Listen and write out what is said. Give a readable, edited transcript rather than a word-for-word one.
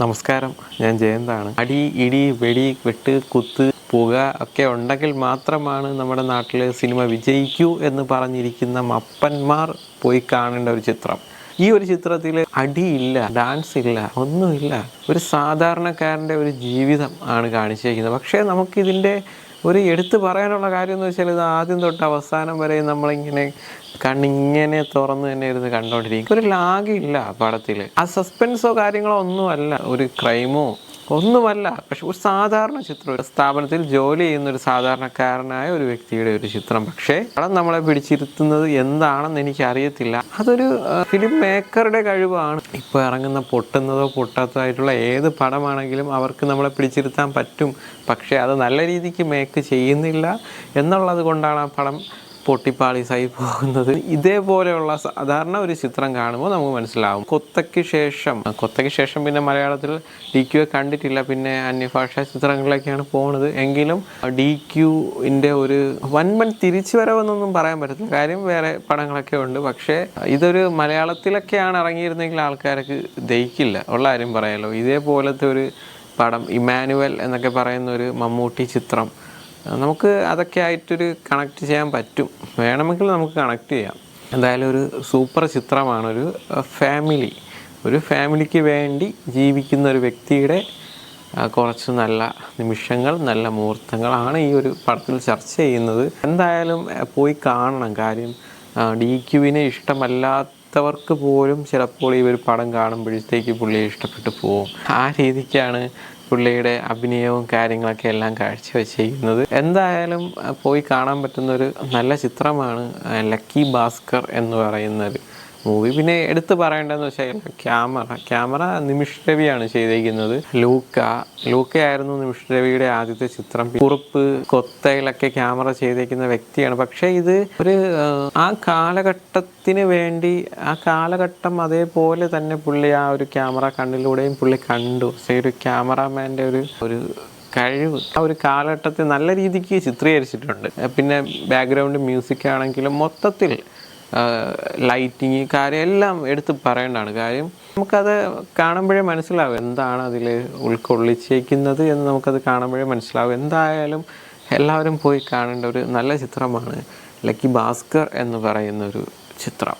നമസ്കാരം, ഞാൻ ജയന്താണ്. അടി, ഇടി, വെടി, വെട്ട്, കുത്ത്, പുക ഒക്കെ ഉണ്ടെങ്കിൽ മാത്രമാണ് നമ്മുടെ നാട്ടിൽ സിനിമ വിജയിക്കൂ എന്ന് പറഞ്ഞിരിക്കുന്ന മപ്പന്മാർ പോയി കാണേണ്ട ഒരു ചിത്രം. ഈ ഒരു ചിത്രത്തിൽ അടിയില്ല, ഡാൻസ് ഇല്ല, ഒന്നുമില്ല. ഒരു സാധാരണക്കാരൻ്റെ ഒരു ജീവിതം ആണ് കാണിച്ചിരിക്കുന്നത്. പക്ഷേ നമുക്കിതിൻ്റെ ഒരു എടുത്തു പറയാനുള്ള കാര്യം എന്ന് വെച്ചാൽ ഇത് ആദ്യം തൊട്ട് അവസാനം വരെ നമ്മളിങ്ങനെ കണ്ണിങ്ങനെ തുറന്ന് തന്നെ ഇരുന്ന് കണ്ടുകൊണ്ടിരിക്കും. ഒരു ലാഗില്ല പടത്തിൽ. ആ സസ്പെൻസോ കാര്യങ്ങളോ ഒന്നുമല്ല, ഒരു ക്രൈമോ ഒന്നുമല്ല. പക്ഷെ ഒരു സാധാരണ ചിത്രം, ഒരു സ്ഥാപനത്തിൽ ജോലി ചെയ്യുന്ന ഒരു സാധാരണക്കാരനായ ഒരു വ്യക്തിയുടെ ഒരു ചിത്രം. പക്ഷേ പടം നമ്മളെ പിടിച്ചിരുത്തുന്നത് എന്താണെന്ന് എനിക്ക് അറിയത്തില്ല. അതൊരു ഫിലിം മേക്കറുടെ കഴിവാണ്. ഇപ്പോൾ ഇറങ്ങുന്ന പൊട്ടുന്നതോ പൊട്ടാത്തതായിട്ടുള്ള ഏത് പടമാണെങ്കിലും അവർക്ക് നമ്മളെ പിടിച്ചിരുത്താൻ പറ്റും. പക്ഷേ അത് നല്ല രീതിക്ക് മേക്ക് ചെയ്യുന്നില്ല എന്നുള്ളത് കൊണ്ടാണ് ആ പടം പൊട്ടിപ്പാളീസായി പോകുന്നത്. ഇതേപോലെയുള്ള സാധാരണ ഒരു ചിത്രം കാണുമ്പോൾ നമുക്ക് മനസ്സിലാവും. കൊത്തയ്ക്ക് ശേഷം പിന്നെ മലയാളത്തിൽ DQ കണ്ടിട്ടില്ല. പിന്നെ അന്യഭാഷാ ചിത്രങ്ങളിലേക്കാണ് പോകുന്നത്. എങ്കിലും DQൻ്റെ ഒരു വൻപൻ തിരിച്ചു വരവെന്നൊന്നും പറയാൻ പറ്റത്തില്ല. കാര്യം വേറെ പടങ്ങളൊക്കെ ഉണ്ട്. പക്ഷേ ഇതൊരു മലയാളത്തിലൊക്കെയാണ് ഇറങ്ങിയിരുന്നെങ്കിൽ ആൾക്കാർക്ക് ദഹിക്കില്ല, ഉള്ള കാര്യം പറയാമല്ലോ. ഇതേപോലത്തെ ഒരു പടം, ഇമ്മാനുവൽ എന്നൊക്കെ പറയുന്ന ഒരു മമ്മൂട്ടി ചിത്രം, നമുക്ക് അതൊക്കെ ആയിട്ടൊരു കണക്ട് ചെയ്യാൻ പറ്റും. വേണമെങ്കിൽ നമുക്ക് കണക്ട് ചെയ്യാം. എന്തായാലും ഒരു സൂപ്പർ ചിത്രമാണ്. ഒരു ഫാമിലിക്ക് വേണ്ടി ജീവിക്കുന്ന ഒരു വ്യക്തിയുടെ കുറച്ച് നല്ല നിമിഷങ്ങൾ, നല്ല മുഹൂർത്തങ്ങളാണ് ഈ ഒരു പടത്തിൽ ചർച്ച ചെയ്യുന്നത്. എന്തായാലും പോയി കാണണം. കാര്യം DQവിനെ ഇഷ്ടമല്ലാത്തവർക്ക് പോലും ചിലപ്പോൾ ഈ ഒരു പടം കാണുമ്പോഴത്തേക്ക് പുള്ളിയെ ഇഷ്ടപ്പെട്ടു പോകും. ആ രീതിക്കാണ് പുള്ളിയുടെ അഭിനയവും കാര്യങ്ങളൊക്കെ എല്ലാം കാഴ്ചവെച്ചിരിക്കുന്നത്. എന്തായാലും പോയി കാണാൻ പറ്റുന്നൊരു നല്ല ചിത്രമാണ് ലക്കി ഭാസ്കർ എന്ന് പറയുന്നൊരു മൂവി. പിന്നെ എടുത്ത് പറയേണ്ടതെന്ന് വെച്ചാൽ ക്യാമറ നിമിഷ് രവിയാണ് ചെയ്തിരിക്കുന്നത്. ലൂക്കയായിരുന്നു നിമിഷ് രവിയുടെ ആദ്യത്തെ ചിത്രം. കുറുപ്പ്, കൊത്തയിലൊക്കെ ക്യാമറ ചെയ്തിരിക്കുന്ന വ്യക്തിയാണ്. പക്ഷേ ഇത് ഒരു ആ കാലഘട്ടത്തിന് വേണ്ടി, ആ കാലഘട്ടം അതേപോലെ തന്നെ പുള്ളി ആ ഒരു ക്യാമറ കണ്ണിലൂടെയും പുള്ളി കണ്ടു. പക്ഷേ ഒരു ക്യാമറാമാൻ്റെ ഒരു കഴിവ് ആ ഒരു കാലഘട്ടത്തെ നല്ല രീതിക്ക് ചിത്രീകരിച്ചിട്ടുണ്ട്. പിന്നെ ബാക്ക്ഗ്രൗണ്ട് മ്യൂസിക് ആണെങ്കിലും മൊത്തത്തിൽ ലൈറ്റിങ് കാര്യം എല്ലാം എടുത്ത് പറയേണ്ടതാണ്. കാര്യം നമുക്കത് കാണുമ്പോഴേ മനസ്സിലാവും എന്താണ് അതിൽ ഉൾക്കൊള്ളിച്ചേക്കുന്നത് എന്ന് നമുക്കത് കാണുമ്പോഴേ മനസ്സിലാവും. എന്തായാലും എല്ലാവരും പോയി കാണേണ്ട ഒരു നല്ല ചിത്രമാണ് ലക്കി ഭാസ്കർ എന്ന് പറയുന്നൊരു ചിത്രം.